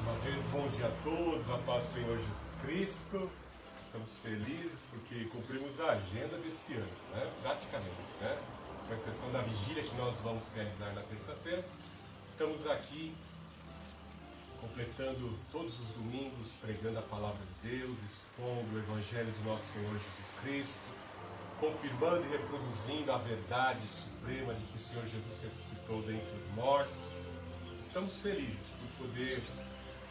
Uma vez, bom dia a todos, a paz do Senhor Jesus Cristo. Estamos felizes porque cumprimos a agenda desse ano, né? Praticamente, né? Com exceção da vigília que nós vamos realizar na terça-feira. Estamos aqui completando todos os domingos, pregando a palavra de Deus, expondo o Evangelho do nosso Senhor Jesus Cristo, confirmando e reproduzindo a verdade suprema de que o Senhor Jesus ressuscitou dentre os mortos. Estamos felizes por poder,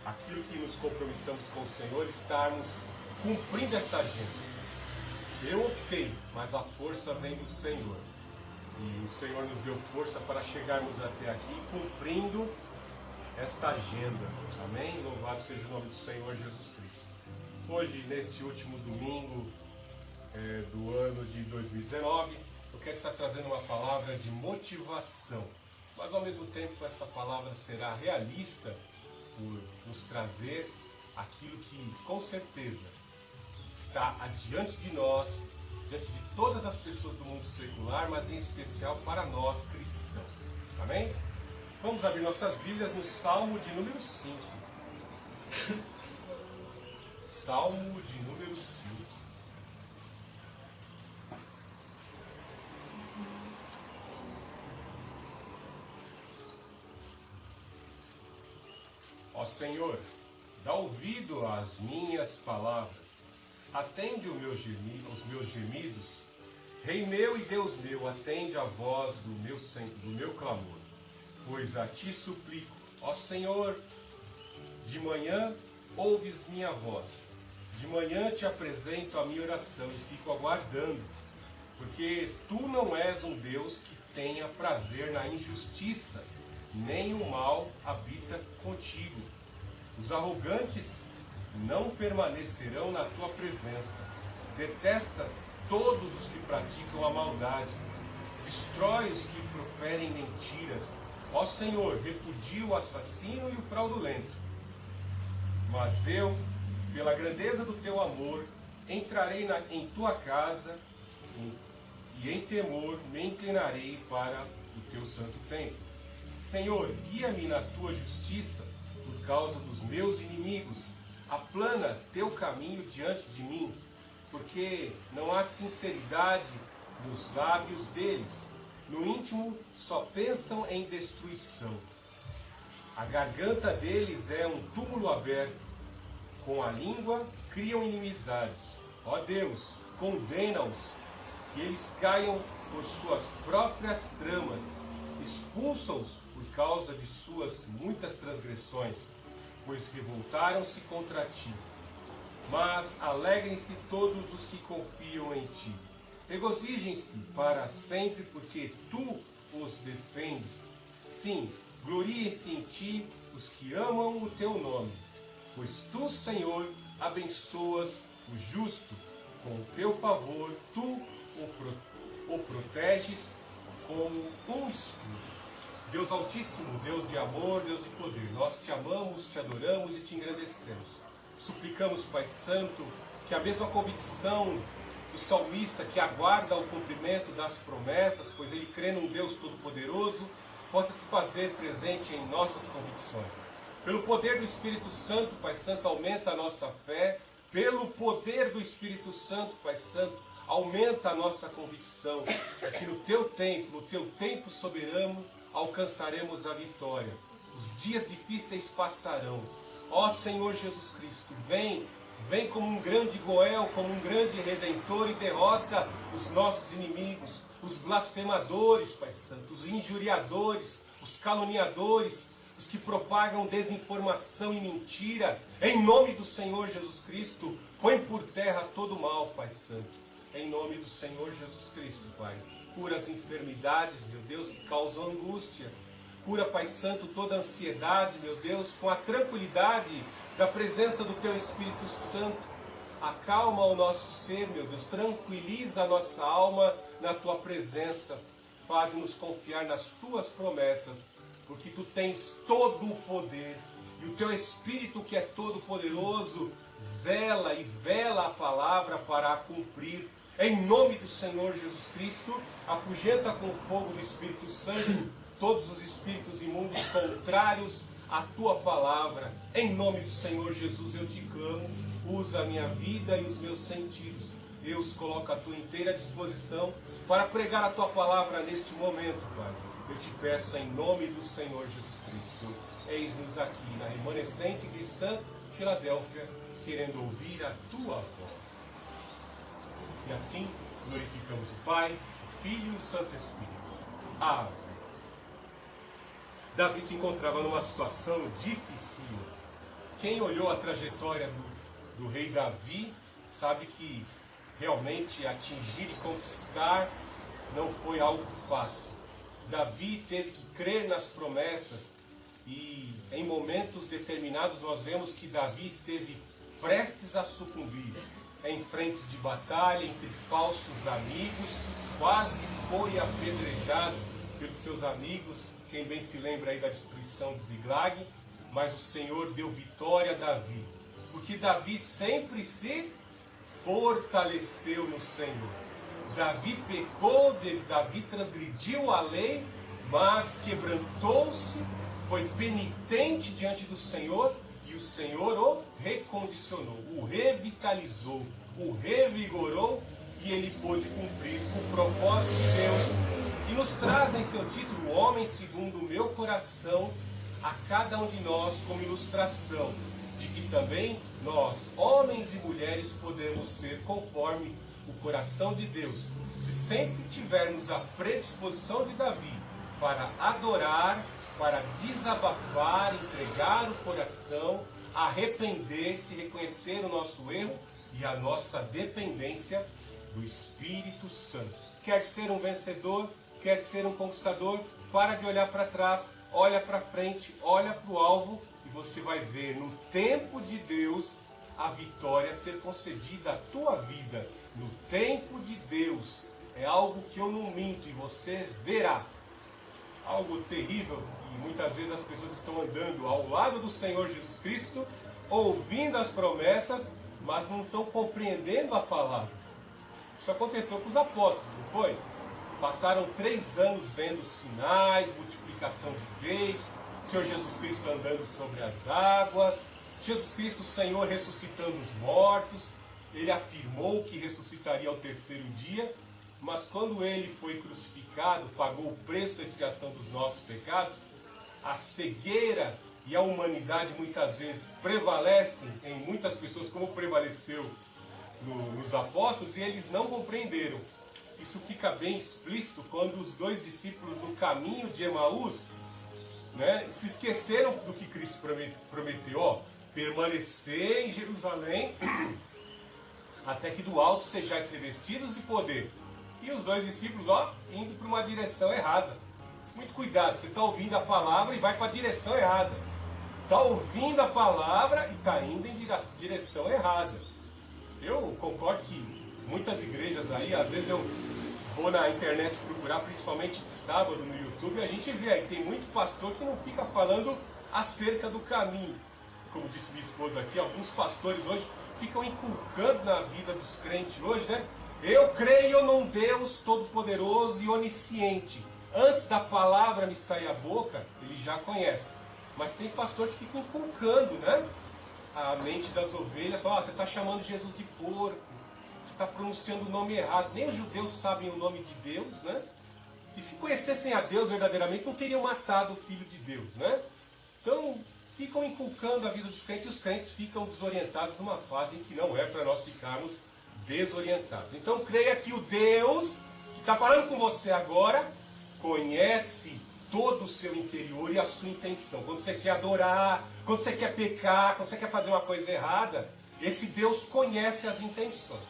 aquilo que nos compromissamos com o Senhor, estarmos cumprindo essa agenda. Eu optei, mas a força vem do Senhor. E o Senhor nos deu força para chegarmos até aqui cumprindo esta agenda. Amém? Louvado seja o nome do Senhor Jesus Cristo. Hoje, neste último domingo do ano de 2019, eu quero estar trazendo uma palavra de motivação. Mas ao mesmo tempo essa palavra será realista por nos trazer aquilo que com certeza está adiante de nós, diante de todas as pessoas do mundo secular, mas em especial para nós cristãos. Amém? Vamos abrir nossas Bíblias no Salmo de número 5. Salmo de número 5. Ó Senhor, dá ouvido às minhas palavras, atende os meus gemidos. Rei meu e Deus meu, atende a voz do meu clamor, pois a ti suplico. Ó Senhor, de manhã ouves minha voz, de manhã te apresento a minha oração e fico aguardando, porque tu não és um Deus que tenha prazer na injustiça, nem o mal habita contigo. Os arrogantes não permanecerão na tua presença. Detestas todos os que praticam a maldade. Destrói os que proferem mentiras. Ó Senhor, repudia o assassino e o fraudulento. Mas eu, pela grandeza do teu amor, entrarei em tua casa e em temor me inclinarei para o teu santo templo. Senhor, guia-me na tua justiça por causa dos meus inimigos. Aplana teu caminho diante de mim, porque não há sinceridade nos lábios deles. No íntimo só pensam em destruição. A garganta deles é um túmulo aberto. Com a língua criam inimizades. Ó Deus, condena-os, que eles caiam por suas próprias tramas. Expulsa-os por causa de suas muitas transgressões, pois revoltaram-se contra ti. Mas alegrem-se todos os que confiam em ti. Regozijem-se para sempre, porque tu os defendes. Sim, gloriem-se em ti os que amam o teu nome. Pois tu, Senhor, abençoas o justo. Com o teu favor, tu o proteges como um escudo. Deus Altíssimo, Deus de amor, Deus de poder, nós te amamos, te adoramos e te engrandecemos. Suplicamos, Pai Santo, que a mesma convicção do salmista que aguarda o cumprimento das promessas, pois ele crê num Deus Todo-Poderoso, possa se fazer presente em nossas convicções. Pelo poder do Espírito Santo, Pai Santo, aumenta a nossa fé. Pelo poder do Espírito Santo, Pai Santo, aumenta a nossa convicção que no teu tempo soberano, alcançaremos a vitória. Os dias difíceis passarão. Ó Senhor Jesus Cristo, vem como um grande Goel, como um grande Redentor e derrota os nossos inimigos, os blasfemadores, Pai Santo, os injuriadores, os caluniadores, os que propagam desinformação e mentira. Em nome do Senhor Jesus Cristo, põe por terra todo o mal, Pai Santo. Em nome do Senhor Jesus Cristo, Pai. Cura as enfermidades, meu Deus, que causam angústia. Cura, Pai Santo, toda ansiedade, meu Deus, com a tranquilidade da presença do Teu Espírito Santo. Acalma o nosso ser, meu Deus. Tranquiliza a nossa alma na Tua presença. Faz-nos confiar nas Tuas promessas, porque Tu tens todo o poder. E o Teu Espírito, que é todo poderoso, zela e vela a palavra para a cumprir. Em nome do Senhor Jesus Cristo, afugenta com o fogo do Espírito Santo todos os espíritos imundos contrários a tua palavra. Em nome do Senhor Jesus eu te clamo, usa a minha vida e os meus sentidos. Eu os coloco à tua inteira disposição para pregar a tua palavra neste momento, Pai. Eu te peço em nome do Senhor Jesus Cristo. Eis-nos aqui na remanescente cristã Filadélfia, querendo ouvir a tua voz. E assim glorificamos o Pai, o Filho e o Santo Espírito. Amém. Davi se encontrava numa situação difícil. Quem olhou a trajetória do rei Davi sabe que realmente atingir e conquistar não foi algo fácil. Davi teve que crer nas promessas e em momentos determinados nós vemos que Davi esteve prestes a sucumbir em frentes de batalha, entre falsos amigos, quase foi apedrejado pelos seus amigos, quem bem se lembra aí da destruição de Ziglag, mas o Senhor deu vitória a Davi, porque Davi sempre se fortaleceu no Senhor. Davi pecou, Davi transgrediu a lei, mas quebrantou-se, foi penitente diante do Senhor, e o Senhor o recondicionou, o revitalizou, o revigorou, e ele pôde cumprir o propósito de Deus. E nos traz em seu título, o homem segundo o meu coração, a cada um de nós como ilustração de que também nós, homens e mulheres, podemos ser conforme o coração de Deus, se sempre tivermos a predisposição de Davi para adorar, para desabafar, entregar o coração, arrepender-se, reconhecer o nosso erro e a nossa dependência do Espírito Santo. Quer ser um vencedor, quer ser um conquistador, para de olhar para trás, olha para frente, olha para o alvo e você vai ver no tempo de Deus a vitória ser concedida à tua vida. No tempo de Deus é algo que eu não minto e você verá. Algo terrível, e muitas vezes as pessoas estão andando ao lado do Senhor Jesus Cristo, ouvindo as promessas, mas não estão compreendendo a palavra. Isso aconteceu com os apóstolos, não foi? Passaram 3 anos vendo sinais, multiplicação de peixes, Senhor Jesus Cristo andando sobre as águas, Jesus Cristo, o Senhor, ressuscitando os mortos. Ele afirmou que ressuscitaria ao 3º dia, mas quando ele foi crucificado, pagou o preço da expiação dos nossos pecados, a cegueira e a humanidade muitas vezes prevalecem em muitas pessoas, como prevaleceu nos apóstolos, e eles não compreenderam. Isso fica bem explícito quando os 2 discípulos no caminho de Emaús, se esqueceram do que Cristo prometeu, ó, permanecer em Jerusalém até que do alto sejais revestidos de poder. E os 2 discípulos, indo para uma direção errada. Muito cuidado, você está ouvindo a palavra e vai para a direção errada. Está ouvindo a palavra e está indo em direção errada. Eu concordo que muitas igrejas aí, às vezes eu vou na internet procurar, principalmente de sábado no YouTube, e a gente vê aí, tem muito pastor que não fica falando acerca do caminho. Como disse minha esposa aqui, alguns pastores hoje ficam inculcando na vida dos crentes hoje, Eu creio num Deus todo-poderoso e onisciente. Antes da palavra me sair a boca, ele já conhece. Mas tem pastor que fica inculcando, a mente das ovelhas. Você está chamando Jesus de porco, você está pronunciando o nome errado. Nem os judeus sabem o nome de Deus, E se conhecessem a Deus verdadeiramente, não teriam matado o Filho de Deus, Então, ficam inculcando a vida dos crentes, e os crentes ficam desorientados numa fase em que não é para nós ficarmos desorientados. Então, creia que o Deus que está falando com você agora conhece todo o seu interior e a sua intenção. Quando você quer adorar, quando você quer pecar, quando você quer fazer uma coisa errada, esse Deus conhece as intenções.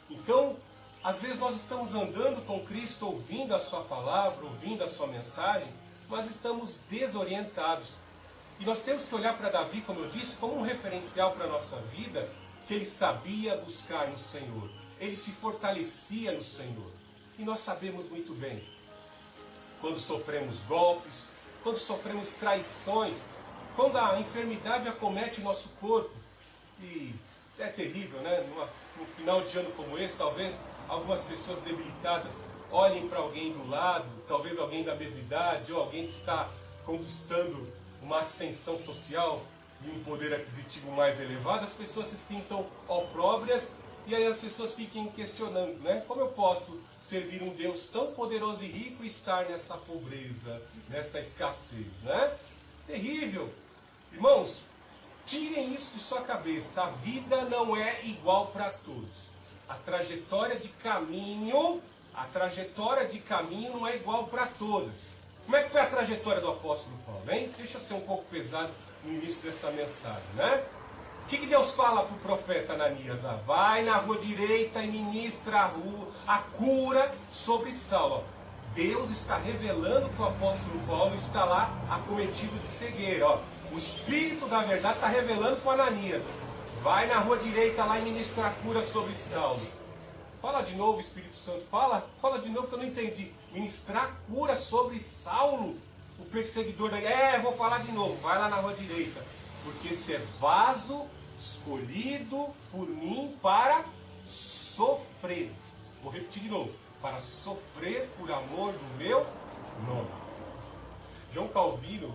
Então, às vezes nós estamos andando com Cristo, ouvindo a sua palavra, ouvindo a sua mensagem, mas estamos desorientados. E nós temos que olhar para Davi, como eu disse, como um referencial para a nossa vida, que ele sabia buscar no Senhor. Ele se fortalecia no Senhor. E nós sabemos muito bem, quando sofremos golpes, quando sofremos traições, quando a enfermidade acomete nosso corpo, e é terrível, Num final de ano como esse, talvez algumas pessoas debilitadas olhem para alguém do lado, talvez alguém da mesma idade, ou alguém que está conquistando uma ascensão social e um poder aquisitivo mais elevado, as pessoas se sintam opróbrias e aí as pessoas fiquem questionando, né? Como eu posso servir um Deus tão poderoso e rico e estar nessa pobreza, nessa escassez, né? Terrível. Irmãos, tirem isso de sua cabeça. A vida não é igual para todos. A trajetória de caminho não é igual para todos. Como é que foi a trajetória do apóstolo Paulo, hein? Deixa eu ser um pouco pesado no início dessa mensagem, né? O que Deus fala para o profeta Ananias lá? Vai na rua direita e ministra a cura sobre Saulo. Deus está revelando que o apóstolo Paulo está lá acometido de cegueira. Ó. O Espírito da verdade está revelando para Ananias. Vai na rua direita lá e ministra a cura sobre Saulo. Fala de novo, Espírito Santo. Fala de novo que eu não entendi. Ministrar cura sobre Saulo, o perseguidor. Vou falar de novo. Vai lá na rua direita. Porque esse é vaso escolhido por mim para sofrer. Vou repetir de novo. Para sofrer por amor do meu nome. João Calvino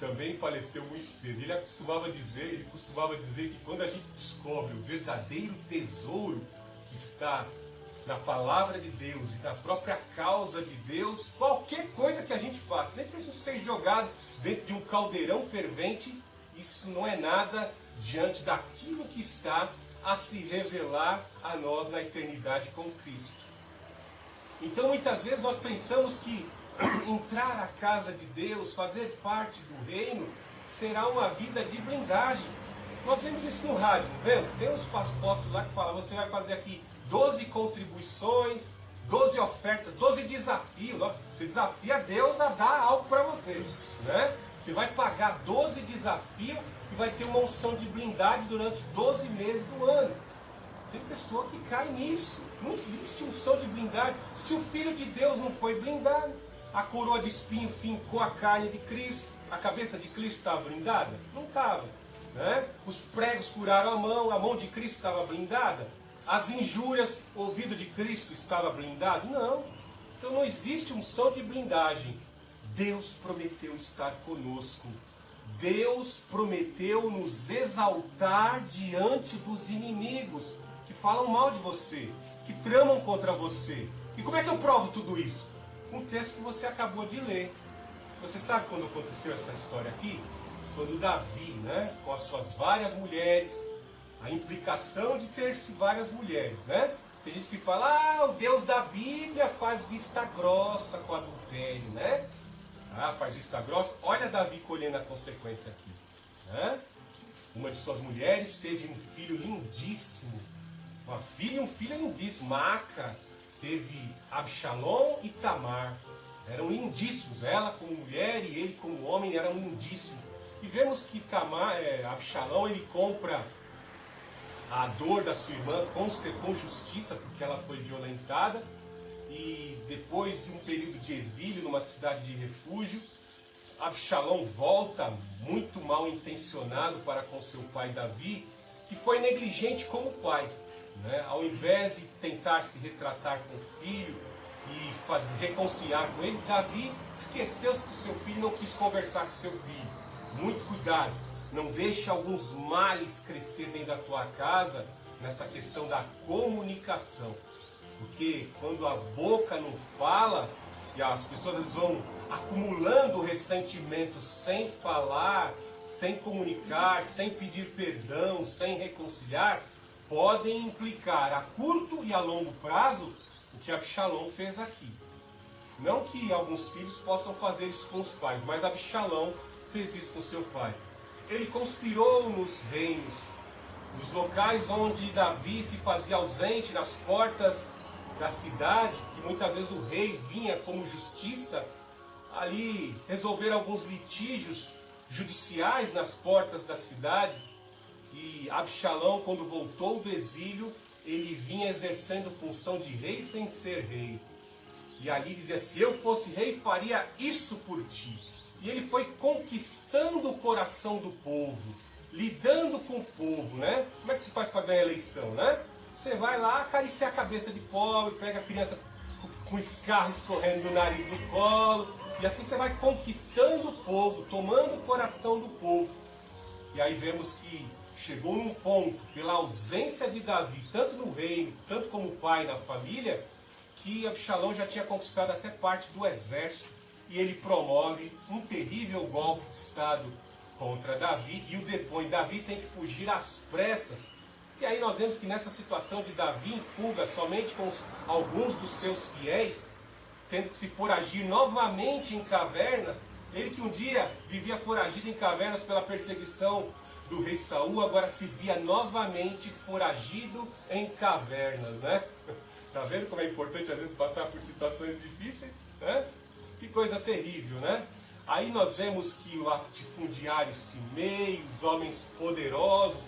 também faleceu muito cedo. Ele costumava dizer que quando a gente descobre o verdadeiro tesouro que está na palavra de Deus e na própria causa de Deus, qualquer coisa que a gente faça, nem que a gente seja jogado dentro de um caldeirão fervente, isso não é nada diante daquilo que está a se revelar a nós na eternidade com Cristo. Então muitas vezes nós pensamos que entrar à casa de Deus, fazer parte do reino, será uma vida de blindagem. Nós vemos isso no rádio, não vemos? Tem uns postos lá que falam, você vai fazer aqui 12 contribuições, 12 ofertas, 12 desafios. Ó. Você desafia Deus a dar algo para você. Né? Você vai pagar 12 desafios e vai ter uma unção de blindade durante 12 meses do ano. Tem pessoa que cai nisso. Não existe unção de blindade. Se o Filho de Deus não foi blindado, a coroa de espinho fincou a carne de Cristo, a cabeça de Cristo estava blindada? Não estava. Né? Os pregos furaram a mão de Cristo estava blindada? As injúrias, o ouvido de Cristo estava blindado? Não. Então não existe unção de blindagem. Deus prometeu estar conosco. Deus prometeu nos exaltar diante dos inimigos que falam mal de você, que tramam contra você. E como é que eu provo tudo isso? Um texto que você acabou de ler. Você sabe quando aconteceu essa história aqui? Quando Davi, né, com as suas várias mulheres, a implicação de ter-se várias mulheres, né? Tem gente que fala, o Deus da Bíblia faz vista grossa com adultério, né? Faz vista grossa. Olha Davi colhendo a consequência aqui. Né? Uma de suas mulheres teve um filho lindíssimo. Uma filha e um filho lindíssimo. Maaca teve Absalom e Tamar. Eram lindíssimos. Ela como mulher e ele como homem eram lindíssimos. E vemos que Absalom ele compra a dor da sua irmã com justiça, porque ela foi violentada. E depois de um período de exílio numa cidade de refúgio, Absalom volta muito mal intencionado para com seu pai Davi, que foi negligente como pai. Né? Ao invés de tentar se retratar com o filho e reconciliar com ele, Davi esqueceu-se do seu filho e não quis conversar com seu filho. Muito cuidado, não deixe alguns males crescer dentro da tua casa nessa questão da comunicação. Porque quando a boca não fala, e as pessoas vão acumulando ressentimento sem falar, sem comunicar, sem pedir perdão, sem reconciliar, podem implicar a curto e a longo prazo o que Absalom fez aqui. Não que alguns filhos possam fazer isso com os pais, mas Absalom fez isso com seu pai. Ele conspirou nos reinos, nos locais onde Davi se fazia ausente, nas portas da cidade, que muitas vezes o rei vinha como justiça, ali resolver alguns litígios judiciais nas portas da cidade. E Absalom, quando voltou do exílio, ele vinha exercendo função de rei sem ser rei. E ali dizia, se eu fosse rei, faria isso por ti. E ele foi conquistando o coração do povo, lidando com o povo, né? Como é que se faz para ganhar eleição, né? Você vai lá acariciar a cabeça de pobre, pega a criança com escarro escorrendo do nariz no colo, E assim você vai conquistando o povo, tomando o coração do povo. E aí vemos que chegou num ponto, pela ausência de Davi, tanto no reino, tanto como pai na família, que Absalão já tinha conquistado até parte do exército. E ele promove um terrível golpe de Estado contra Davi e o depõe. Davi tem que fugir às pressas. E aí nós vemos que nessa situação de Davi em fuga, somente com alguns dos seus fiéis, tendo que se foragir novamente em cavernas, ele que um dia vivia foragido em cavernas pela perseguição do rei Saul, agora se via novamente foragido em cavernas, né? Tá vendo como é importante às vezes passar por situações difíceis, né? Que coisa terrível, né? Aí nós vemos que o latifundiário Simei, os homens poderosos,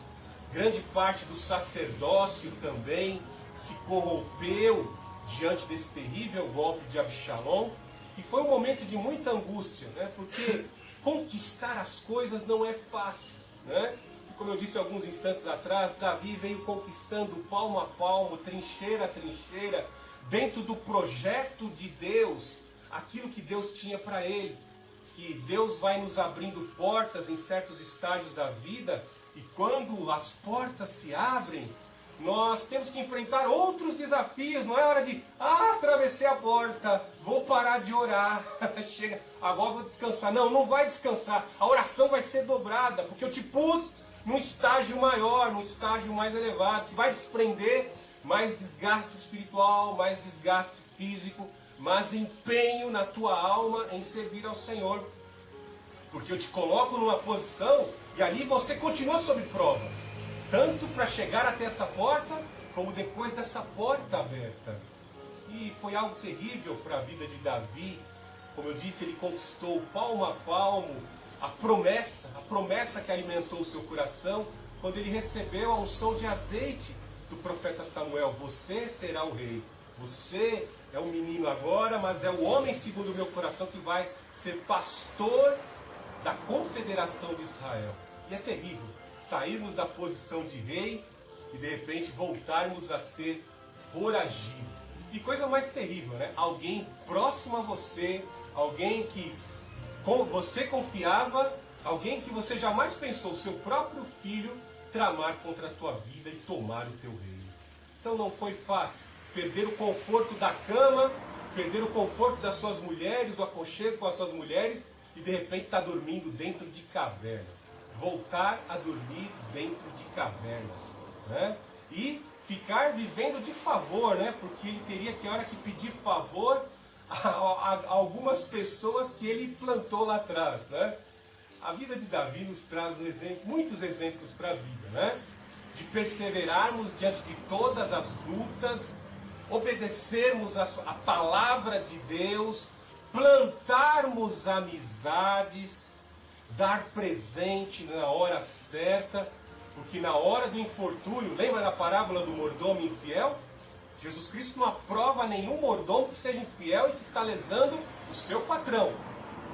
grande parte do sacerdócio também se corrompeu diante desse terrível golpe de Absalão. E foi um momento de muita angústia, né? Porque conquistar as coisas não é fácil, né? E como eu disse alguns instantes atrás, Davi veio conquistando palmo a palmo, trincheira a trincheira, dentro do projeto de Deus, aquilo que Deus tinha para ele. E Deus vai nos abrindo portas em certos estágios da vida, e quando as portas se abrem, nós temos que enfrentar outros desafios. Não é hora de, atravessei a porta, vou parar de orar, chega, agora vou descansar. Não, não vai descansar. A oração vai ser dobrada, porque eu te pus num estágio maior, num estágio mais elevado, que vai desprender mais desgaste espiritual, mais desgaste físico, mas empenho na tua alma em servir ao Senhor. Porque eu te coloco numa posição e ali você continua sob prova. Tanto para chegar até essa porta, como depois dessa porta aberta. E foi algo terrível para a vida de Davi. Como eu disse, ele conquistou palmo a palmo a promessa que alimentou o seu coração, quando ele recebeu a unção de azeite do profeta Samuel. Você será o rei. Você é um menino agora, mas é o homem segundo o meu coração que vai ser pastor da confederação de Israel. E é terrível sairmos da posição de rei e de repente voltarmos a ser foragido. E coisa mais terrível, né? Alguém próximo a você, alguém que você confiava, alguém que você jamais pensou, seu próprio filho, tramar contra a tua vida e tomar o teu reino. Então não foi fácil. Perder o conforto da cama, perder o conforto das suas mulheres, do aconchego com as suas mulheres, e de repente está dormindo dentro de caverna. Voltar a dormir dentro de cavernas, né? E ficar vivendo de favor, né? Porque ele teria que, a hora que pedir favor a algumas pessoas que ele plantou lá atrás, né? A vida de Davi nos traz muitos exemplos para a vida, né? De perseverarmos diante de todas as lutas, obedecermos a palavra de Deus, plantarmos amizades, dar presente na hora certa, porque na hora do infortúnio, lembra da parábola do mordomo infiel? Jesus Cristo não aprova nenhum mordomo que seja infiel e que está lesando o seu patrão.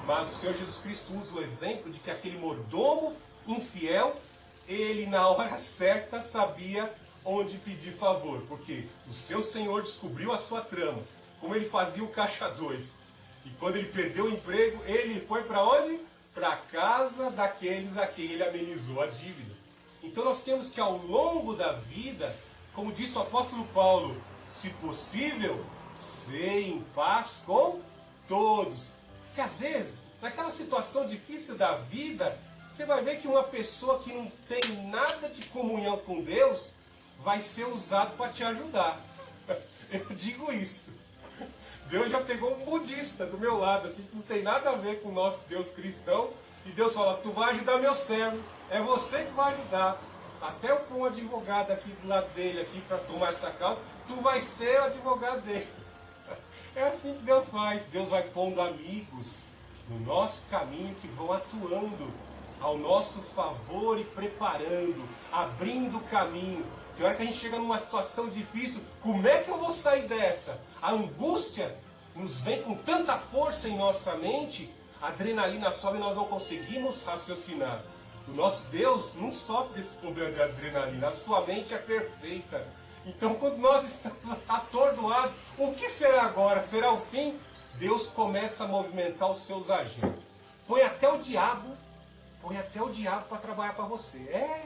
Mas o Senhor Jesus Cristo usa o exemplo de que aquele mordomo infiel, ele na hora certa sabia onde pedir favor, porque o seu Senhor descobriu a sua trama, como ele fazia o caixa 2. E quando ele perdeu o emprego, ele foi para onde? Para a casa daqueles a quem ele amenizou a dívida. Então nós temos que, ao longo da vida, como disse o apóstolo Paulo, se possível, ser em paz com todos. Porque às vezes, naquela situação difícil da vida, você vai ver que uma pessoa que não tem nada de comunhão com Deus vai ser usado para te ajudar. Eu digo isso. Deus já pegou um budista do meu lado, assim, que não tem nada a ver com o nosso Deus cristão, e Deus fala, tu vai ajudar meu servo, é você que vai ajudar. Até eu pôr um advogado aqui do lado dele, aqui para tomar essa causa, tu vai ser o advogado dele. É assim que Deus faz. Deus vai pondo amigos no nosso caminho que vão atuando ao nosso favor e preparando, abrindo o caminho. Que hora que a gente chega numa situação difícil, como é que eu vou sair dessa? A angústia nos vem com tanta força em nossa mente, a adrenalina sobe e nós não conseguimos raciocinar. O nosso Deus não sofre esse problema de adrenalina, a sua mente é perfeita. Então quando nós estamos atordoados, o que será agora? Será o fim? Deus começa a movimentar os seus agentes. Põe até o diabo para trabalhar para você.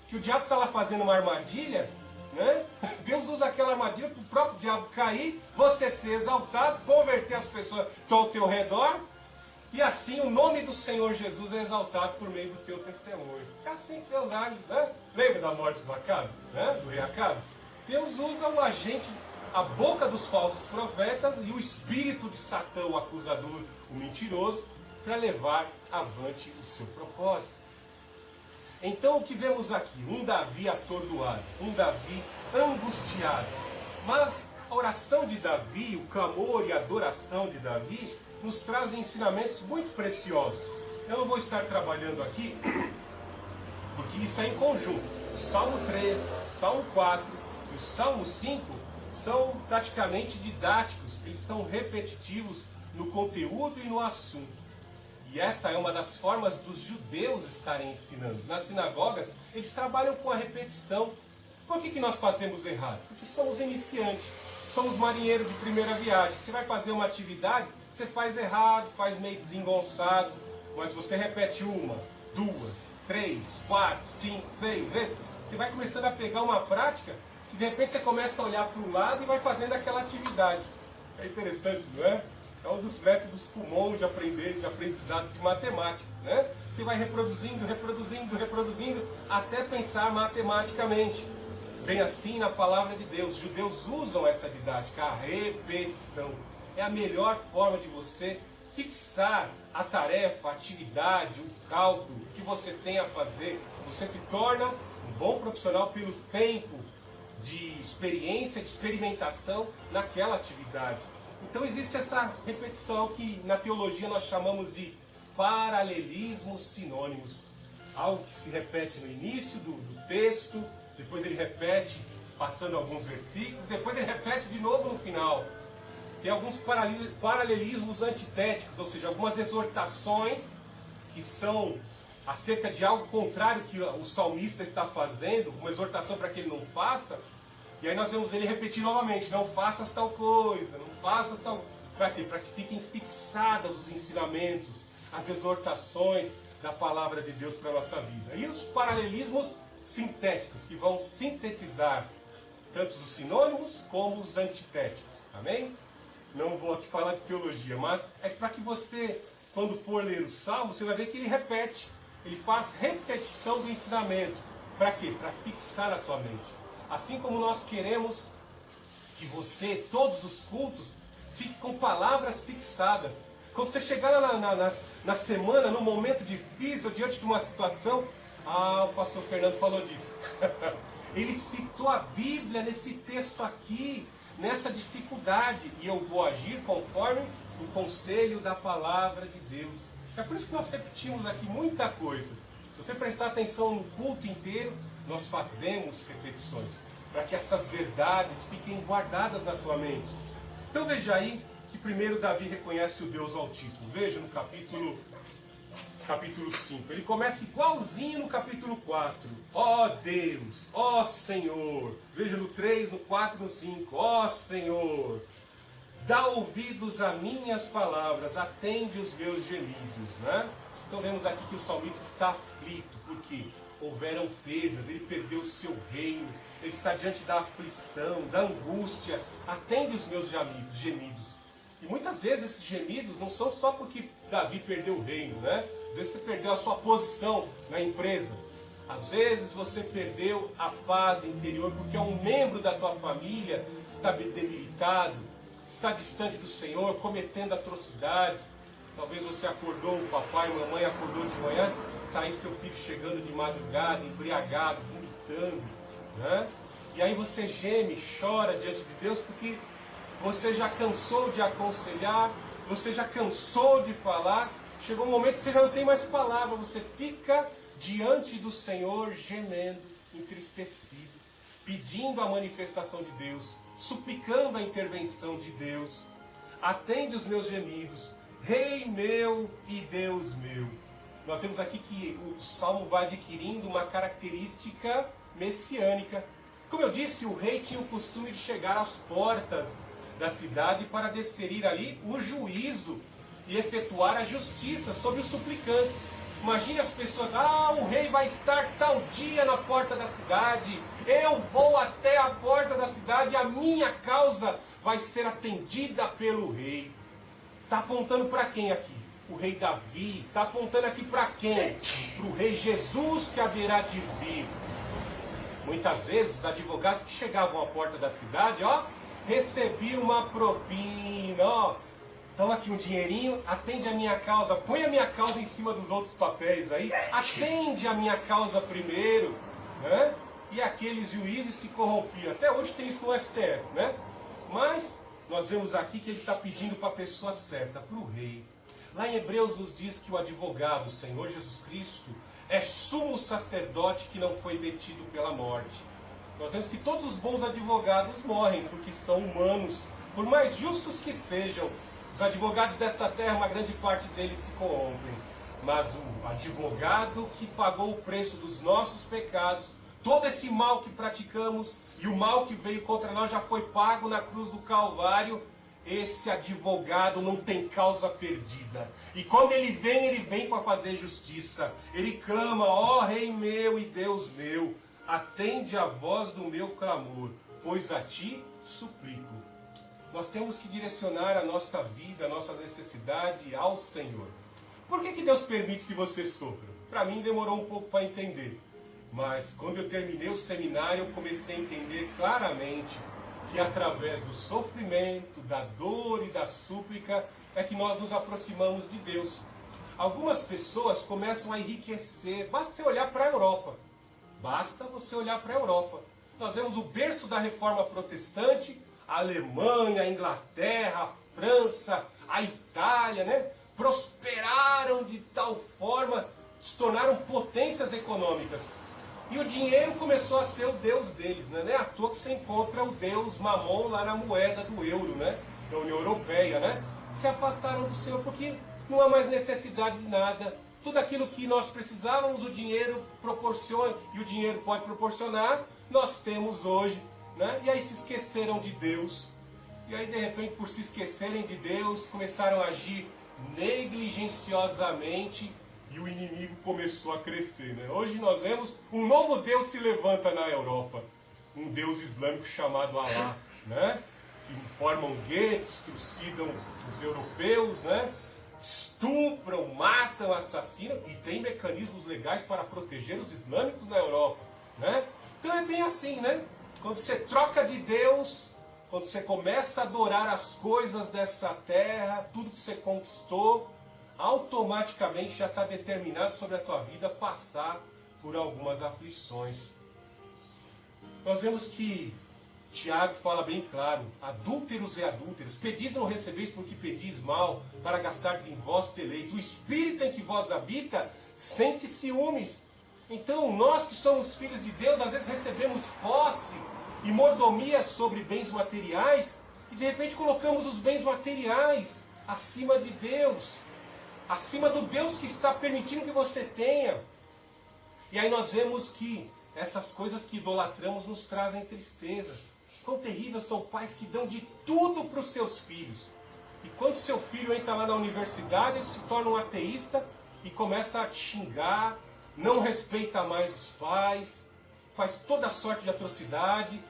Que o diabo está lá fazendo uma armadilha, né? Deus usa aquela armadilha para o próprio diabo cair, você ser exaltado, converter as pessoas que estão ao teu redor, e assim o nome do Senhor Jesus é exaltado por meio do teu testemunho. É assim que Deus age, né? Lembra da morte do Acabe, né? Do rei Acabe? Deus usa o agente, a boca dos falsos profetas e o espírito de Satã, o acusador, o mentiroso, para levar avante o seu propósito. Então o que vemos aqui? Um Davi atordoado, um Davi angustiado. Mas a oração de Davi, o clamor e a adoração de Davi, nos trazem ensinamentos muito preciosos. Eu não vou estar trabalhando aqui, porque isso é em conjunto. O Salmo 3, o Salmo 4 e o Salmo 5 são praticamente didáticos, eles são repetitivos no conteúdo e no assunto. E essa é uma das formas dos judeus estarem ensinando. Nas sinagogas, eles trabalham com a repetição. Por que nós fazemos errado? Porque somos iniciantes, somos marinheiros de primeira viagem. Você vai fazer uma atividade, você faz errado, faz meio desengonçado, mas você repete 1, 2, 3, 4, 5, 6 vezes. Você vai começando a pegar uma prática que de repente você começa a olhar para o lado e vai fazendo aquela atividade. É interessante, não é? É um dos métodos comuns de aprendizado de matemática, né? Você vai reproduzindo, até pensar matematicamente. Bem assim na palavra de Deus. Os judeus usam essa didática, a repetição. É a melhor forma de você fixar a tarefa, a atividade, o cálculo que você tem a fazer. Você se torna um bom profissional pelo tempo de experiência, de experimentação naquela atividade. Então existe essa repetição que na teologia nós chamamos de paralelismos sinônimos. Algo que se repete no início do texto, depois ele repete passando alguns versículos, depois ele repete de novo no final. Tem alguns paralelismos antitéticos, ou seja, algumas exortações que são acerca de algo contrário que o salmista está fazendo, uma exortação para que ele não faça. E aí nós vemos ele repetir novamente, não faças tal coisa, não faças tal... Para quê? Para que fiquem fixadas os ensinamentos, as exortações da palavra de Deus para a nossa vida. E os paralelismos sintéticos, que vão sintetizar tanto os sinônimos como os antitéticos. Amém? Não vou aqui falar de teologia, mas é para que você, quando for ler o Salmo, você vai ver que ele repete. Ele faz repetição do ensinamento. Para quê? Para fixar a tua mente. Assim como nós queremos que você, todos os cultos, fique com palavras fixadas. Quando você chegar na semana, num momento difícil, diante de uma situação, o pastor Fernando falou disso. Ele citou a Bíblia nesse texto aqui, nessa dificuldade, e eu vou agir conforme o conselho da palavra de Deus. É por isso que nós repetimos aqui muita coisa. Se você prestar atenção no culto inteiro, nós fazemos repetições, para que essas verdades fiquem guardadas na tua mente. Então veja aí que primeiro Davi reconhece o Deus Altíssimo. Veja no capítulo 5. Ele começa igualzinho no capítulo 4. Ó Deus, ó Senhor. Veja no 3, no 4 e no 5. Ó Senhor, dá ouvidos a minhas palavras, atende os meus gemidos. Né? Então vemos aqui que o salmista está aflito, porque houveram perdas, ele perdeu o seu reino, ele está diante da aflição, da angústia, atende os meus gemidos. E muitas vezes esses gemidos não são só porque Davi perdeu o reino, né? Às vezes você perdeu a sua posição na empresa. Às vezes você perdeu a paz interior porque um membro da tua família está debilitado, está distante do Senhor, cometendo atrocidades. Talvez você acordou, o papai e mamãe acordou de manhã, está aí seu filho chegando de madrugada, embriagado, vomitando, né? E aí você geme, chora diante de Deus porque você já cansou de aconselhar, você já cansou de falar, chegou um momento que você já não tem mais palavra, você fica diante do Senhor gemendo, entristecido, pedindo a manifestação de Deus, suplicando a intervenção de Deus. Atende os meus gemidos, Rei meu e Deus meu. Nós vemos aqui que o Salmo vai adquirindo uma característica messiânica. Como eu disse, o rei tinha o costume de chegar às portas da cidade para desferir ali o juízo e efetuar a justiça sobre os suplicantes. Imagine as pessoas, o rei vai estar tal dia na porta da cidade, eu vou até a porta da cidade, a minha causa vai ser atendida pelo rei. Está apontando para quem aqui? O rei Davi. Está apontando aqui para quem? Para o rei Jesus que haverá de vir. Muitas vezes os advogados que chegavam à porta da cidade, recebiam uma propina, então aqui um dinheirinho, atende a minha causa, põe a minha causa em cima dos outros papéis aí, atende a minha causa primeiro, né? E aqueles juízes se corrompiam. Até hoje tem isso no STF, né? Mas nós vemos aqui que ele está pedindo para a pessoa certa, para o rei. Lá em Hebreus nos diz que o advogado, o Senhor Jesus Cristo, é sumo sacerdote que não foi detido pela morte. Nós vemos que todos os bons advogados morrem, porque são humanos, por mais justos que sejam. Os advogados dessa terra, uma grande parte deles se corrompem. Mas o advogado que pagou o preço dos nossos pecados, todo esse mal que praticamos e o mal que veio contra nós já foi pago na cruz do Calvário. Esse advogado não tem causa perdida. E quando ele vem para fazer justiça. Ele clama, ó Rei meu e Deus meu, atende a voz do meu clamor, pois a ti suplico. Nós temos que direcionar a nossa vida, a nossa necessidade ao Senhor. Por que Deus permite que você sofra? Para mim demorou um pouco para entender. Mas quando eu terminei o seminário, eu comecei a entender claramente que através do sofrimento, da dor e da súplica, é que nós nos aproximamos de Deus. Algumas pessoas começam a enriquecer. Basta você olhar para a Europa. Basta você olhar para a Europa. Nós vemos o berço da Reforma Protestante, a Alemanha, a Inglaterra, a França, a Itália, né? Prosperaram de tal forma, se tornaram potências econômicas. E o dinheiro começou a ser o Deus deles, né? Não é à toa que você encontra o Deus Mamon lá na moeda do euro, né? Da União Europeia, né? Se afastaram do Senhor porque não há mais necessidade de nada. Tudo aquilo que nós precisávamos, o dinheiro proporciona, e o dinheiro pode proporcionar, nós temos hoje. Né? E aí se esqueceram de Deus. E aí de repente, por se esquecerem de Deus, começaram a agir negligenciosamente e o inimigo começou a crescer. Né? Hoje nós vemos um novo Deus se levanta na Europa. Um Deus islâmico chamado Alá. Né? Que formam guetos, trucidam os europeus, né? Estupram, matam, assassinam e tem mecanismos legais para proteger os islâmicos na Europa. Né? Então é bem assim, né? Quando você troca de Deus, quando você começa a adorar as coisas dessa terra, tudo que você conquistou, automaticamente já está determinado sobre a tua vida passar por algumas aflições. Nós vemos que Tiago fala bem claro, adúlteros e adúlteras, pedis e não recebeis porque pedis mal, para gastardes em vós deleites. O Espírito em que vós habita sente ciúmes. Então, nós que somos filhos de Deus, às vezes recebemos posse e mordomia sobre bens materiais, e de repente colocamos os bens materiais acima de Deus, acima do Deus que está permitindo que você tenha. E aí nós vemos que essas coisas que idolatramos nos trazem tristeza. Quão terríveis são pais que dão de tudo para os seus filhos. E quando seu filho entra lá na universidade, ele se torna um ateísta e começa a te xingar, não respeita mais os pais, faz toda sorte de atrocidade.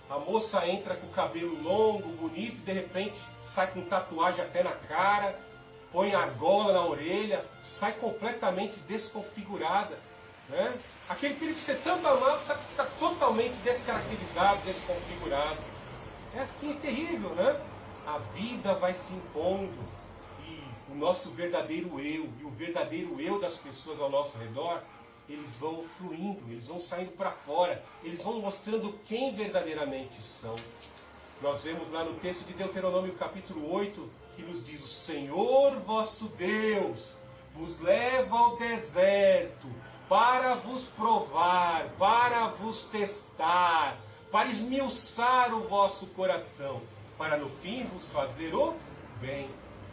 A moça entra com o cabelo longo, bonito, e de repente sai com tatuagem até na cara, põe argola na orelha, sai completamente desconfigurada. Né? Aquele filho que você tanto amava está totalmente descaracterizado, desconfigurado. É assim, é terrível, né? A vida vai se impondo e o nosso verdadeiro eu e o verdadeiro eu das pessoas ao nosso redor, eles vão fluindo, eles vão saindo para fora, eles vão mostrando quem verdadeiramente são. Nós vemos lá no texto de Deuteronômio capítulo 8, que nos diz: o Senhor vosso Deus vos leva ao deserto para vos provar, para vos testar, para esmiuçar o vosso coração, para no fim vos fazer o bem.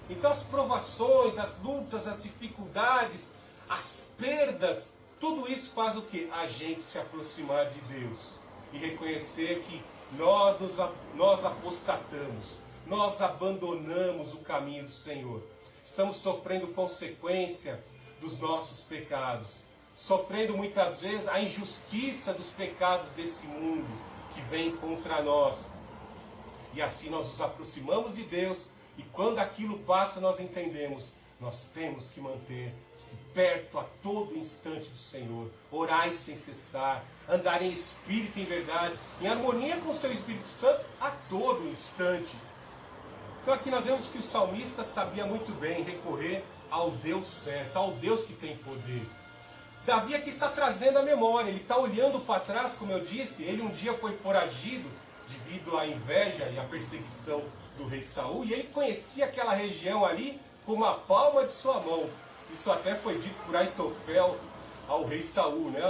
Então as provações, as lutas, as dificuldades, as perdas, tudo isso faz o quê? A gente se aproximar de Deus e reconhecer que nós apostatamos, nós abandonamos o caminho do Senhor. Estamos sofrendo consequência dos nossos pecados, sofrendo muitas vezes a injustiça dos pecados desse mundo que vem contra nós. E assim nós nos aproximamos de Deus, e quando aquilo passa nós entendemos, nós temos que manter-se perto a todo instante do Senhor, orai sem cessar, andar em espírito e em verdade, em harmonia com o seu Espírito Santo a todo instante. Então aqui nós vemos que o salmista sabia muito bem recorrer ao Deus certo, ao Deus que tem poder. Davi aqui está trazendo a memória, ele está olhando para trás, como eu disse, ele um dia foi foragido devido à inveja e à perseguição do rei Saul, e ele conhecia aquela região ali como a palma de sua mão. Isso até foi dito por Aitofel ao rei Saul, né?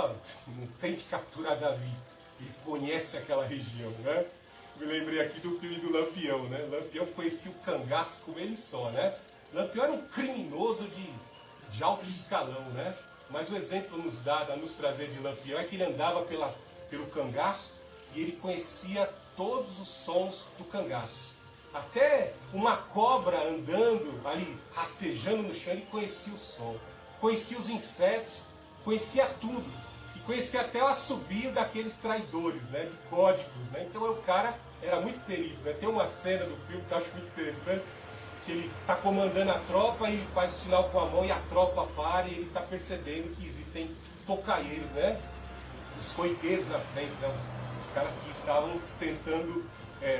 Não tente capturar Davi, ele conhece aquela região, né? Me lembrei aqui do filme do Lampião, né? Lampião conhecia o cangaço como ele só, né? Lampião era um criminoso de alto escalão, né? Mas o exemplo nos dado a nos trazer de Lampião é que ele andava pelo cangaço e ele conhecia todos os sons do cangaço. Até uma cobra andando ali, rastejando no chão, ele conhecia o som. Conhecia os insetos, conhecia tudo. E conhecia até o assobio daqueles traidores, né, de códigos. Né? Então o cara era muito terrível. Né? Tem uma cena do filme que eu acho muito interessante, que ele está comandando a tropa e faz o sinal com a mão e a tropa para e ele está percebendo que existem tocaieiros, né? Os coiteiros na frente, né? Os caras que estavam tentando,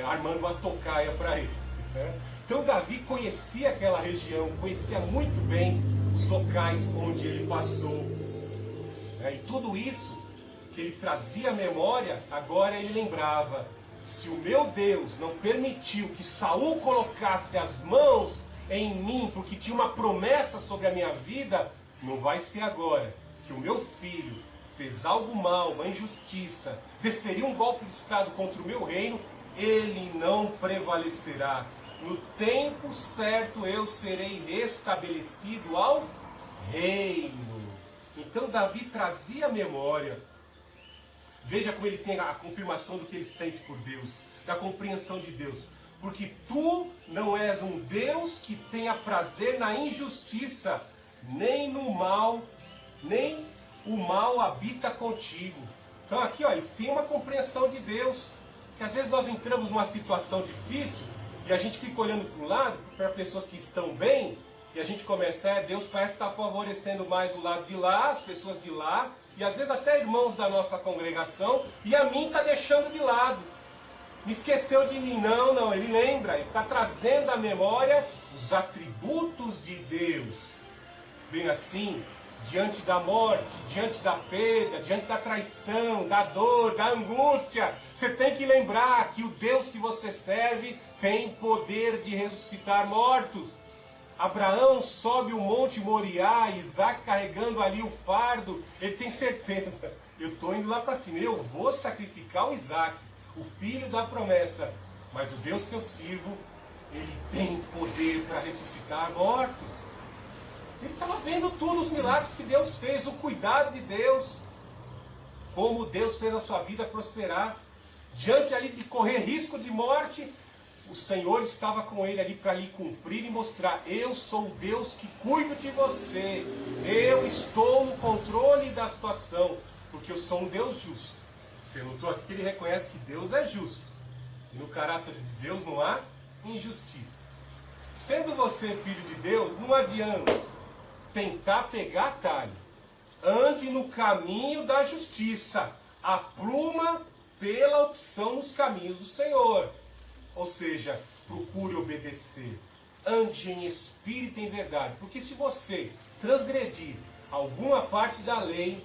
armando uma tocaia para ele. Né? Então Davi conhecia aquela região, conhecia muito bem os locais onde ele passou. Né? E tudo isso que ele trazia à memória, agora ele lembrava: se o meu Deus não permitiu que Saul colocasse as mãos em mim, porque tinha uma promessa sobre a minha vida, não vai ser agora que o meu filho fez algo mal, uma injustiça, desferiu um golpe de Estado contra o meu reino, ele não prevalecerá. No tempo certo eu serei restabelecido ao reino. Então Davi trazia a memória. Veja como ele tem a confirmação do que ele sente por Deus, da compreensão de Deus. Porque tu não és um Deus que tenha prazer na injustiça, nem no mal, nem o mal habita contigo. Então aqui, ó, ele tem uma compreensão de Deus. Que às vezes nós entramos numa situação difícil e a gente fica olhando para o lado, para pessoas que estão bem, e a gente começa, Deus parece estar favorecendo mais o lado de lá, as pessoas de lá, e às vezes até irmãos da nossa congregação, e a mim está deixando de lado. Me esqueceu de mim. Não, ele lembra, ele está trazendo à memória os atributos de Deus. Bem assim, diante da morte, diante da perda, diante da traição, da dor, da angústia, você tem que lembrar que o Deus que você serve tem poder de ressuscitar mortos. Abraão sobe o monte Moriá, Isaac carregando ali o fardo, ele tem certeza, eu estou indo lá para cima, eu vou sacrificar o Isaac, o filho da promessa, mas o Deus que eu sirvo, ele tem poder para ressuscitar mortos. Ele estava vendo todos os milagres que Deus fez, o cuidado de Deus, como Deus fez a sua vida prosperar. Diante ali de correr risco de morte, o Senhor estava com ele ali para lhe cumprir e mostrar: eu sou o Deus que cuido de você, eu estou no controle da situação, porque eu sou um Deus justo. Você notou aqui que ele reconhece que Deus é justo, e no caráter de Deus não há injustiça. Sendo você filho de Deus, não adianta tentar pegar atalho. Ande no caminho da justiça. Apruma pela opção nos caminhos do Senhor. Ou seja, procure obedecer. Ande em espírito e em verdade. Porque se você transgredir alguma parte da lei,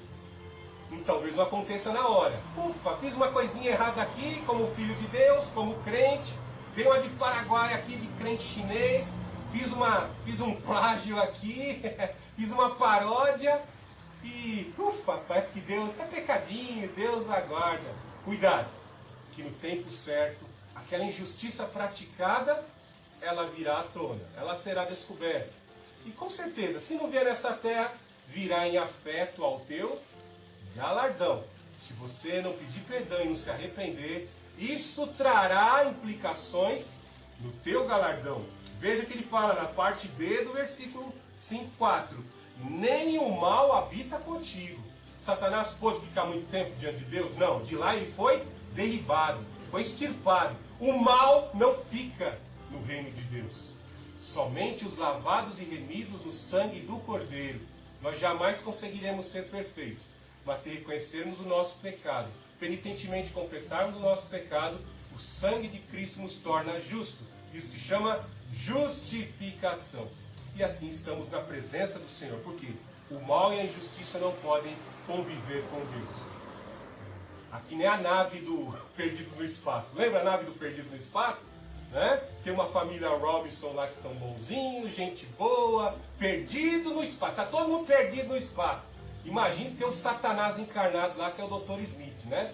talvez não aconteça na hora. Ufa, fiz uma coisinha errada aqui, como filho de Deus, como crente. Dei uma de Paraguai aqui, de crente chinês. Fiz um plágio aqui, fiz uma paródia e, ufa, parece que Deus, é pecadinho, Deus aguarda. Cuidado, que no tempo certo, aquela injustiça praticada, ela virá à tona, ela será descoberta. E com certeza, se não vier nessa terra, virá em afeto ao teu galardão. Se você não pedir perdão e não se arrepender, isso trará implicações no teu galardão. Veja que ele fala na parte B do versículo 5:4. Nem o mal habita contigo. Satanás pôde ficar muito tempo diante de Deus? Não, de lá ele foi derribado, foi extirpado. O mal não fica no reino de Deus. Somente os lavados e remidos no sangue do Cordeiro. Nós jamais conseguiremos ser perfeitos, mas se reconhecermos o nosso pecado, penitentemente confessarmos o nosso pecado, o sangue de Cristo nos torna justo. Isso se chama justificação. E assim estamos na presença do Senhor. Por quê? O mal e a injustiça não podem conviver com Deus. Aqui nem a nave do Perdidos no Espaço. Lembra a nave do Perdidos no Espaço? Né? Tem uma família Robinson lá que são bonzinhos, gente boa, perdido no espaço. Está todo mundo perdido no espaço. Imagine ter o Satanás encarnado lá, que é o Dr. Smith, né?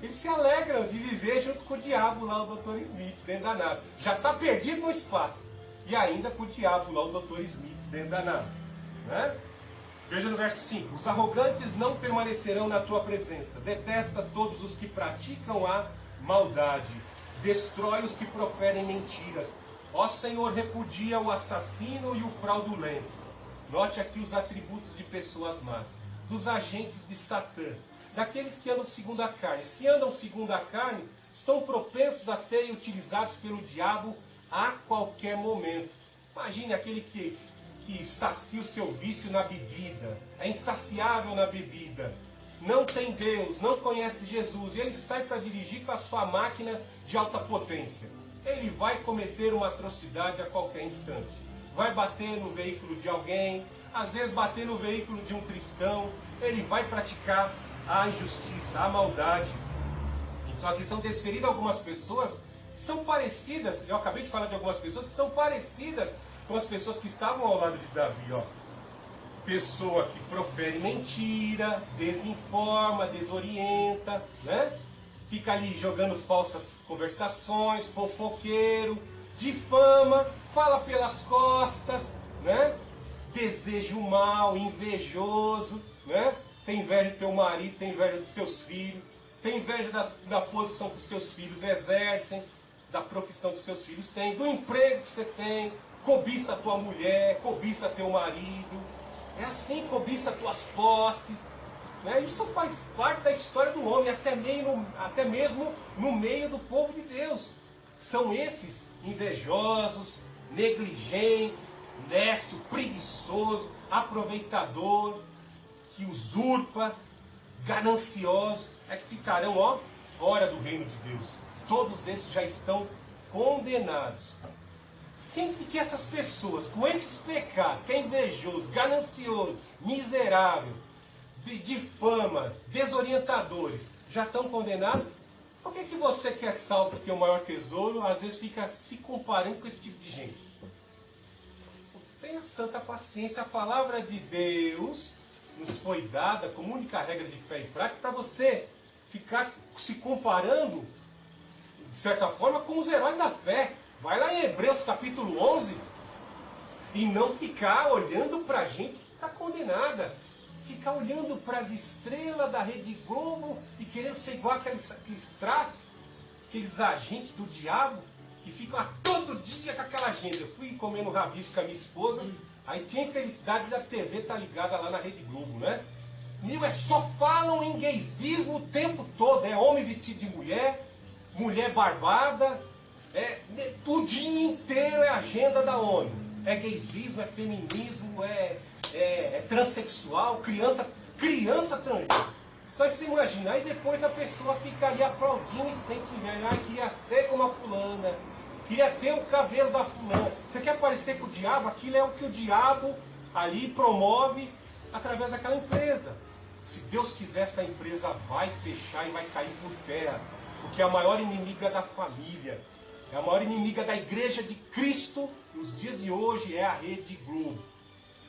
Eles se alegram de viver junto com o diabo lá, o Dr. Smith, dentro da nave. Já está perdido no espaço. E ainda com o diabo lá, o Dr. Smith, dentro da nave. Né? Veja no verso 5. Os arrogantes não permanecerão na tua presença. Detesta todos os que praticam a maldade. Destrói os que proferem mentiras. Ó Senhor, repudia o assassino e o fraudulento. Note aqui os atributos de pessoas más. Dos agentes de Satã. Daqueles que andam segundo a carne. Se andam segundo a carne, estão propensos a serem utilizados pelo diabo a qualquer momento. Imagine aquele que sacia o seu vício na bebida, é insaciável na bebida, não tem Deus, não conhece Jesus, e ele sai para dirigir com a sua máquina de alta potência. Ele vai cometer uma atrocidade a qualquer instante. Vai bater no veículo de alguém, às vezes bater no veículo de um cristão, ele vai praticar a injustiça, a maldade. Então aqui são desferidas algumas pessoas que são parecidas, eu acabei de falar de algumas pessoas que são parecidas com as pessoas que estavam ao lado de Davi, ó. Pessoa que profere mentira, desinforma, desorienta, né? Fica ali jogando falsas conversações, fofoqueiro, difama, fala pelas costas, né? Deseja o mal, invejoso, né? Tem inveja do teu marido, tem inveja dos teus filhos, tem inveja da posição que os teus filhos exercem, da profissão que os teus filhos têm, do emprego que você tem, cobiça a tua mulher, cobiça teu marido, é assim, cobiça tuas posses, né? Isso faz parte da história do homem, até mesmo no meio do povo de Deus. São esses invejosos, negligentes, nécio, preguiçoso, aproveitador, que usurpa, ganancioso, é que ficarão, ó, fora do reino de Deus. Todos esses já estão condenados. Sinto que essas pessoas, com esses pecados, que é invejoso, ganancioso, miserável, de fama, desorientadores, já estão condenados? Por que você que é salvo, que tem o maior tesouro, às vezes fica se comparando com esse tipo de gente? Tenha santa paciência, a palavra de Deus nos foi dada como única regra de fé e prática para você ficar se comparando, de certa forma, com os heróis da fé. Vai lá em Hebreus capítulo 11 e não ficar olhando para a gente que está condenada. Ficar olhando para as estrelas da Rede Globo e querendo ser igual aqueles tratos, aqueles agentes do diabo que ficam a todo dia com aquela agenda. Eu fui comendo rabicho com a minha esposa, aí tinha a infelicidade da TV estar ligada lá na Rede Globo, né? Só falam em gaysismo o tempo todo. É homem vestido de mulher, mulher barbada. O dia inteiro é agenda da ONU. É gaysismo, é feminismo, é transexual, criança transgênero. Então você imagina, aí depois a pessoa fica ali aplaudindo e sente inveja. Ai, queria ser como a fulana, queria ter o cabelo da fulana. Você quer parecer com o diabo? Aquilo é o que o diabo ali promove através daquela empresa. Se Deus quiser, essa empresa vai fechar e vai cair por terra, porque é a maior inimiga da família. É a maior inimiga da igreja de Cristo nos dias de hoje, é a Rede Globo.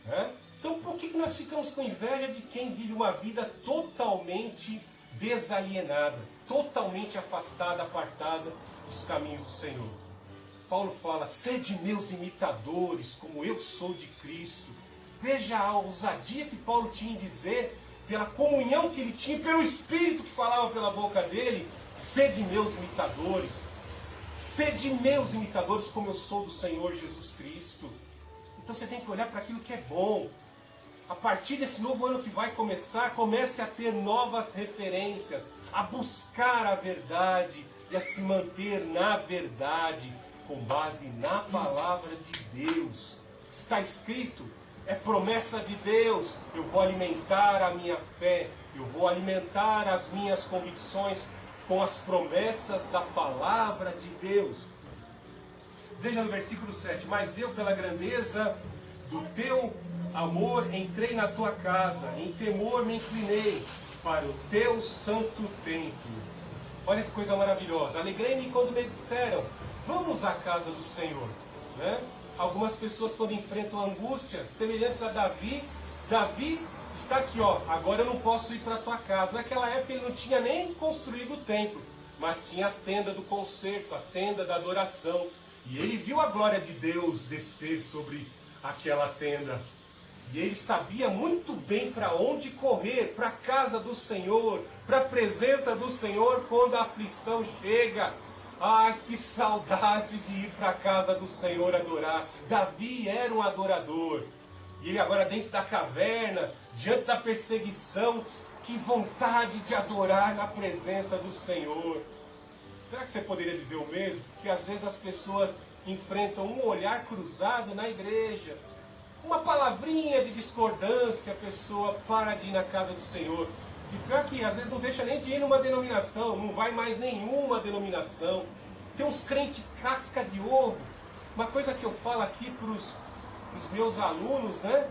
Né? Então por que nós ficamos com inveja de quem vive uma vida totalmente desalienada, totalmente afastada, apartada dos caminhos do Senhor? Paulo fala, sede meus imitadores, como eu sou de Cristo. Veja a ousadia que Paulo tinha em dizer, pela comunhão que ele tinha, pelo Espírito que falava pela boca dele, sede meus imitadores. Sede meus imitadores, como eu sou do Senhor Jesus Cristo. Então você tem que olhar para aquilo que é bom. A partir desse novo ano que vai começar, comece a ter novas referências, a buscar a verdade e a se manter na verdade, com base na palavra de Deus. Está escrito, é promessa de Deus. Eu vou alimentar a minha fé, eu vou alimentar as minhas convicções com as promessas da palavra de Deus. Veja no versículo 7. Mas eu, pela grandeza do teu amor, entrei na tua casa, em temor me inclinei para o teu santo templo. Olha que coisa maravilhosa. Alegrei-me quando me disseram, vamos à casa do Senhor. Né? Algumas pessoas, quando enfrentam angústia, semelhantes a Davi, está aqui, ó, agora eu não posso ir para a tua casa. Naquela época ele não tinha nem construído o templo, mas tinha a tenda do concerto, a tenda da adoração. E ele viu a glória de Deus descer sobre aquela tenda. E ele sabia muito bem para onde correr, para a casa do Senhor, para a presença do Senhor quando a aflição chega. Ai, que saudade de ir para a casa do Senhor adorar. Davi era um adorador. E ele agora dentro da caverna, diante da perseguição, que vontade de adorar na presença do Senhor. Será que você poderia dizer o mesmo? Porque às vezes as pessoas enfrentam um olhar cruzado na igreja. Uma palavrinha de discordância, a pessoa para de ir na casa do Senhor. E pior que às vezes não deixa nem de ir numa denominação, não vai mais nenhuma denominação. Tem uns crentes casca de ovo. Uma coisa que eu falo aqui para os meus alunos, né?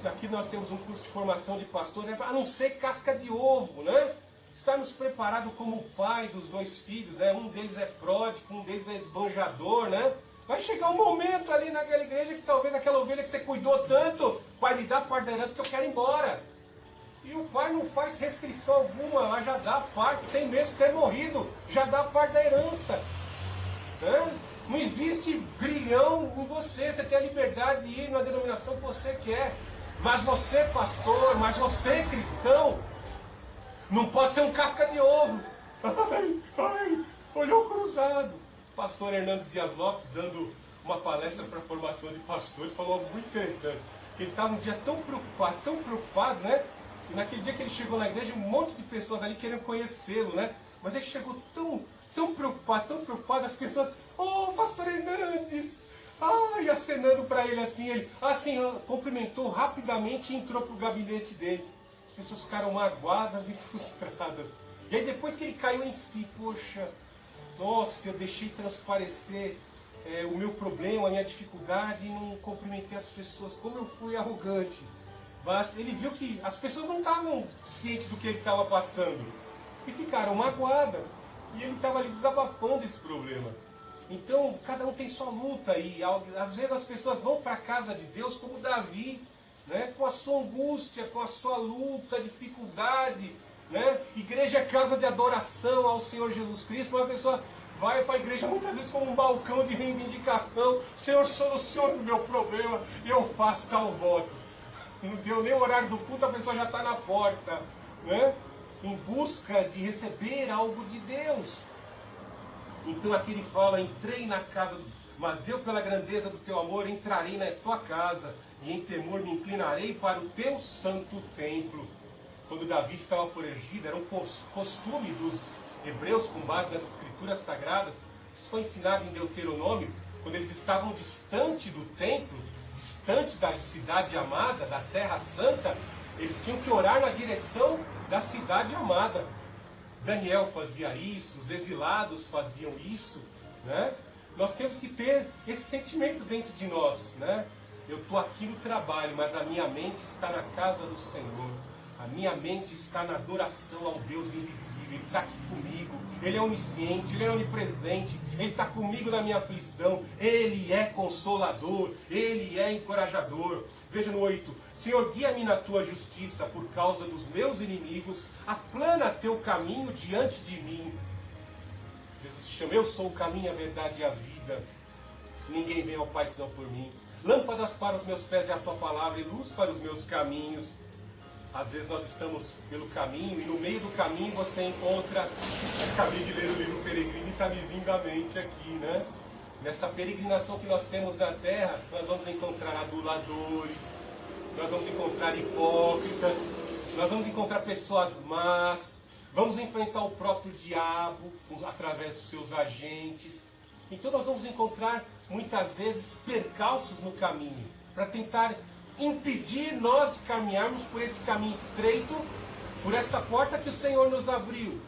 Aqui nós temos um curso de formação de pastor, né? A não ser casca de ovo, né? Estarmos preparados como pai dos dois filhos, né? Um deles é pródigo, um deles é esbanjador, né? Vai chegar um momento ali naquela igreja que talvez aquela ovelha que você cuidou tanto vai lhe dar parte da herança que eu quero ir embora. E o pai não faz restrição alguma, lá já dá parte, sem mesmo ter morrido, já dá parte da herança. Né? Não existe grilhão em você, você tem a liberdade de ir na denominação que você quer. Mas você, pastor, mas você, cristão, não pode ser um casca de ovo. Ai, olhou cruzado. Pastor Hernandes Dias Lopes, dando uma palestra para a formação de pastores, falou algo muito interessante. Ele estava um dia tão preocupado, né? E naquele dia que ele chegou na igreja, um monte de pessoas ali querendo conhecê-lo, né? Mas ele chegou tão preocupado, as pessoas, pastor Hernandes! E acenando para ele assim, cumprimentou rapidamente e entrou para o gabinete dele. As pessoas ficaram magoadas e frustradas. E aí depois que ele caiu em si, poxa, nossa, eu deixei transparecer o meu problema, a minha dificuldade e não cumprimentei as pessoas, como eu fui arrogante. Mas ele viu que as pessoas não estavam cientes do que ele estava passando. E ficaram magoadas. E ele estava ali desabafando esse problema. Então, cada um tem sua luta. E às vezes as pessoas vão para a casa de Deus como Davi, né? Com a sua angústia, com a sua luta, dificuldade. Né? Igreja é casa de adoração ao Senhor Jesus Cristo. Uma pessoa vai para a igreja muitas vezes como um balcão de reivindicação. Senhor, solucione o meu problema e eu faço tal voto. Não deu nem o horário do culto, a pessoa já está na porta, né? Em busca de receber algo de Deus. Então aqui ele fala, entrei na casa, mas eu pela grandeza do teu amor entrarei na tua casa, e em temor me inclinarei para o teu santo templo. Quando Davi estava foragido, era um costume dos hebreus, com base nas escrituras sagradas. Isso foi ensinado em Deuteronômio, quando eles estavam distante do templo, distante da cidade amada, da terra santa, eles tinham que orar na direção da cidade amada. Daniel fazia isso, os exilados faziam isso, né? Nós temos que ter esse sentimento dentro de nós, né? Eu estou aqui no trabalho, mas a minha mente está na casa do Senhor. A minha mente está na adoração ao Deus invisível. Ele está aqui comigo. Ele é onisciente, Ele é onipresente. Ele está comigo na minha aflição. Ele é consolador. Ele é encorajador. Veja no 8. Senhor, guia-me na tua justiça por causa dos meus inimigos. Aplana teu caminho diante de mim. Jesus chama, eu sou o caminho, a verdade e a vida. Ninguém vem ao Pai senão por mim. Lâmpadas para os meus pés é a tua palavra e luz para os meus caminhos. Às vezes nós estamos pelo caminho e no meio do caminho você encontra... Acabei de ler o livro Peregrino e está me vindo à mente aqui, né? Nessa peregrinação que nós temos na Terra, nós vamos encontrar aduladores, nós vamos encontrar hipócritas, nós vamos encontrar pessoas más, vamos enfrentar o próprio diabo através dos seus agentes. Então nós vamos encontrar muitas vezes percalços no caminho, para tentar impedir nós de caminharmos por esse caminho estreito, por essa porta que o Senhor nos abriu.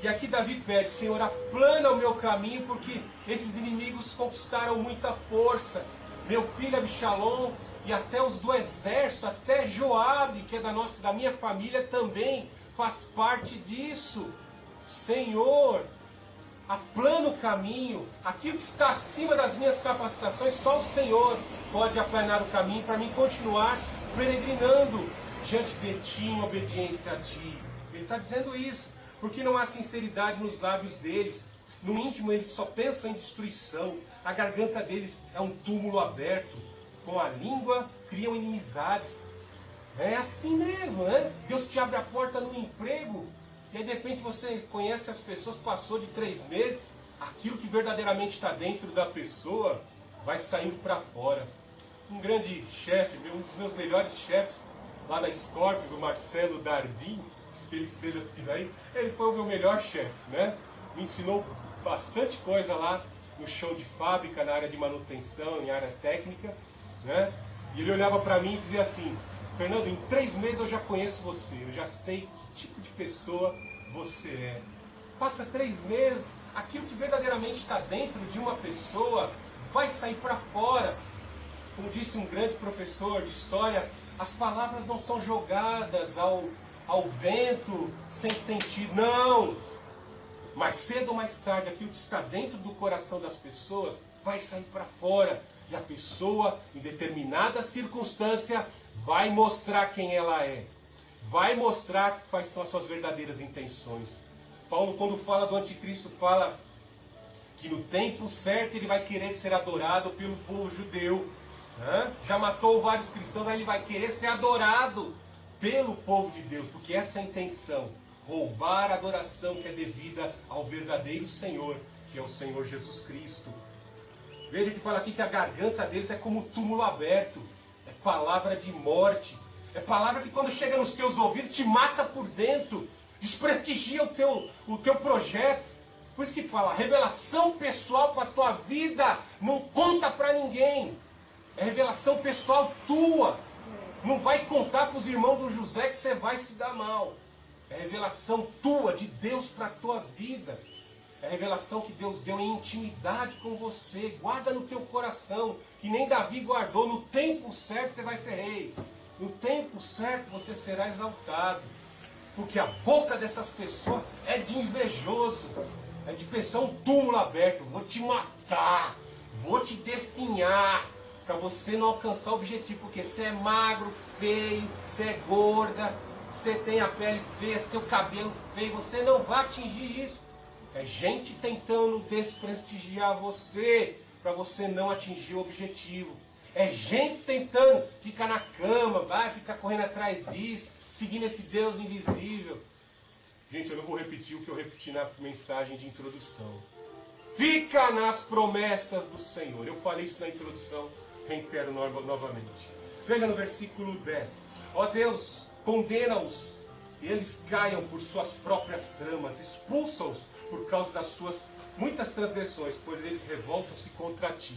E aqui Davi pede: Senhor, aplana o meu caminho, porque esses inimigos conquistaram muita força. Meu filho Absalom e até os do exército, até Joabe, que é da minha família, também faz parte disso. Senhor, aplana o caminho. Aquilo que está acima das minhas capacitações, só o Senhor pode aplanar o caminho para mim continuar peregrinando diante de Ti, em obediência a Ti. Ele está dizendo isso, porque não há sinceridade nos lábios deles. No íntimo eles só pensam em destruição. A garganta deles é um túmulo aberto. Com a língua criam inimizades. É assim mesmo, né? Deus te abre a porta no emprego, e aí de repente você conhece as pessoas, passou de 3 meses, aquilo que verdadeiramente está dentro da pessoa vai saindo para fora. Um grande chefe, um dos meus melhores chefes lá na Scorpius, o Marcelo Dardim, que ele esteja assistindo aí, ele foi o meu melhor chefe, né? Me ensinou bastante coisa lá no chão de fábrica, na área de manutenção, em área técnica, né? E ele olhava para mim e dizia assim: Fernando, em 3 meses eu já conheço você, eu já sei que tipo de pessoa você é. Passa 3 meses, aquilo que verdadeiramente está dentro de uma pessoa vai sair para fora. Como disse um grande professor de história, as palavras não são jogadas ao vento sem sentido, não! Mais cedo ou mais tarde, aquilo que está dentro do coração das pessoas vai sair para fora. E a pessoa, em determinada circunstância, vai mostrar quem ela é. Vai mostrar quais são as suas verdadeiras intenções. Paulo, quando fala do anticristo, fala que no tempo certo ele vai querer ser adorado pelo povo judeu. Já matou vários cristãos, aí ele vai querer ser adorado pelo povo de Deus, porque essa é a intenção: roubar a adoração que é devida ao verdadeiro Senhor, que é o Senhor Jesus Cristo. Veja que fala aqui que a garganta deles é como um túmulo aberto, é palavra de morte, é palavra que quando chega nos teus ouvidos te mata por dentro, desprestigia o teu projeto. Por isso que fala, revelação pessoal para a tua vida não conta para ninguém, é revelação pessoal tua. Não vai contar para os irmãos do José que você vai se dar mal. É revelação tua, de Deus para a tua vida. É a revelação que Deus deu em intimidade com você. Guarda no teu coração, que nem Davi guardou. No tempo certo você vai ser rei. No tempo certo você será exaltado. Porque a boca dessas pessoas é de invejoso. É de pessoa um túmulo aberto. Vou te matar. Vou te definhar. Para você não alcançar o objetivo. Porque você é magro, feio, você é gorda, você tem a pele feia, você tem o cabelo feio. Você não vai atingir isso. É gente tentando desprestigiar você, para você não atingir o objetivo. É gente tentando ficar na cama, vai ficar correndo atrás disso, seguindo esse Deus invisível. Gente, eu não vou repetir o que eu repeti na mensagem de introdução. Fica nas promessas do Senhor. Eu falei isso na introdução, reitero novamente. Veja no versículo 10. Ó Deus, condena-os, e eles caiam por suas próprias tramas, expulsa-os por causa das suas muitas transgressões, pois eles revoltam-se contra ti.